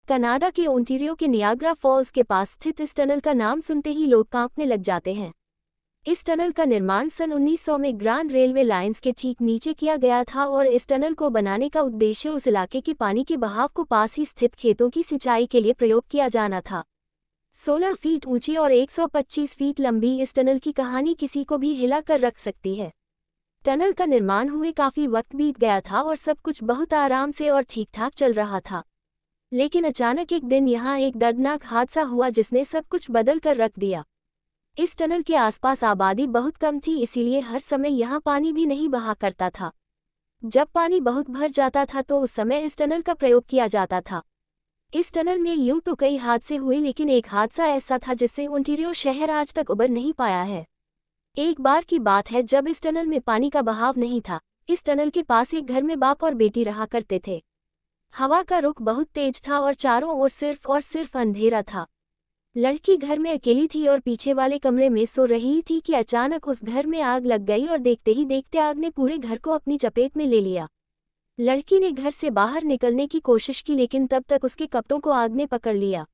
Canada के Ontario के Niagara Falls के पास स्थित इस टनल का नाम सुनते ही लोग कांपने लग जाते हैं। इस टनल का निर्माण सन 1900 में ग्रांड रेलवे लाइन्स के ठीक नीचे किया गया था और इस टनल को बनाने का उद्देश्य उस इलाके के पानी के बहाव को पास ही स्थित खेतों की सिंचाई के लिए प्रयोग किया जाना था। 16 फीट ऊंची और 125 फीट लंबी इस टनल की कहानी किसी को भी हिला कर रख सकती है। टनल का निर्माण हुए काफी वक्त बीत गया था और सब कुछ बहुत आराम से और ठीक ठाक चल रहा था, लेकिन अचानक एक दिन यहाँ एक दर्दनाक हादसा हुआ जिसने सब कुछ बदल कर रख दिया। इस टनल के आसपास आबादी बहुत कम थी, इसीलिए हर समय यहाँ पानी भी नहीं बहा करता था। जब पानी बहुत भर जाता था तो उस समय इस टनल का प्रयोग किया जाता था। इस टनल में यूं तो कई हादसे हुए, लेकिन एक हादसा ऐसा था जिससे ओंटारियो शहर आज तक उबर नहीं पाया है। एक बार की बात है जब इस टनल में पानी का बहाव नहीं था। इस टनल के पास एक घर में बाप और बेटी रहा करते थे। हवा का रुख बहुत तेज था और चारों ओर सिर्फ अंधेरा था। लड़की घर में अकेली थी और पीछे वाले कमरे में सो रही थी कि अचानक उस घर में आग लग गई और देखते ही देखते आग ने पूरे घर को अपनी चपेट में ले लिया। लड़की ने घर से बाहर निकलने की कोशिश की, लेकिन तब तक उसके कपड़ों को आग ने पकड़ लिया।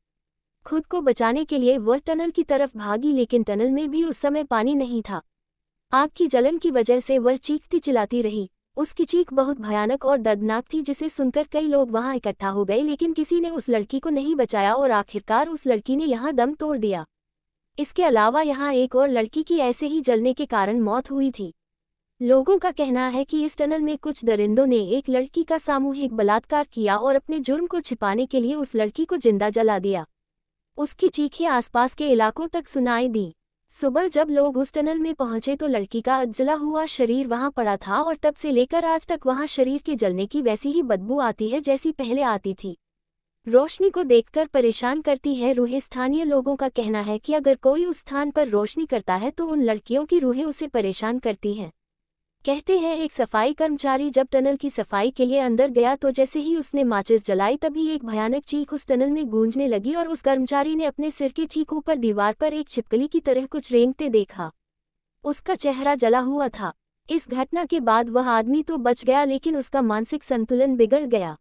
खुद को बचाने के लिए वह टनल की तरफ भागी, लेकिन टनल में भी उस समय पानी नहीं था। आग की जलन की वजह से वह चीखती चिल्लाती रही। उसकी चीख बहुत भयानक और दर्दनाक थी, जिसे सुनकर कई लोग वहां इकट्ठा हो गए, लेकिन किसी ने उस लड़की को नहीं बचाया और आखिरकार उस लड़की ने यहां दम तोड़ दिया। इसके अलावा यहां एक और लड़की की ऐसे ही जलने के कारण मौत हुई थी। लोगों का कहना है कि इस टनल में कुछ दरिंदों ने एक लड़की का सामूहिक बलात्कार किया और अपने जुर्म को छिपाने के लिए उस लड़की को जिंदा जला दिया। उसकी चीखें आसपास के इलाकों तक सुनाई दी। सुबह जब लोग उस टनल में पहुंचे तो लड़की का जला हुआ शरीर वहां पड़ा था और तब से लेकर आज तक वहां शरीर के जलने की वैसी ही बदबू आती है जैसी पहले आती थी। रोशनी को देखकर परेशान करती है रूहें। स्थानीय लोगों का कहना है कि अगर कोई उस स्थान पर रोशनी करता है तो उन लड़कियों की रूहें उसे परेशान करती हैं। कहते हैं एक सफाई कर्मचारी जब टनल की सफाई के लिए अंदर गया तो जैसे ही उसने माचिस जलाई तभी एक भयानक चीख उस टनल में गूंजने लगी और उस कर्मचारी ने अपने सिर के ठीक ऊपर दीवार पर एक छिपकली की तरह कुछ रेंगते देखा। उसका चेहरा जला हुआ था। इस घटना के बाद वह आदमी तो बच गया, लेकिन उसका मानसिक संतुलन बिगड़ गया।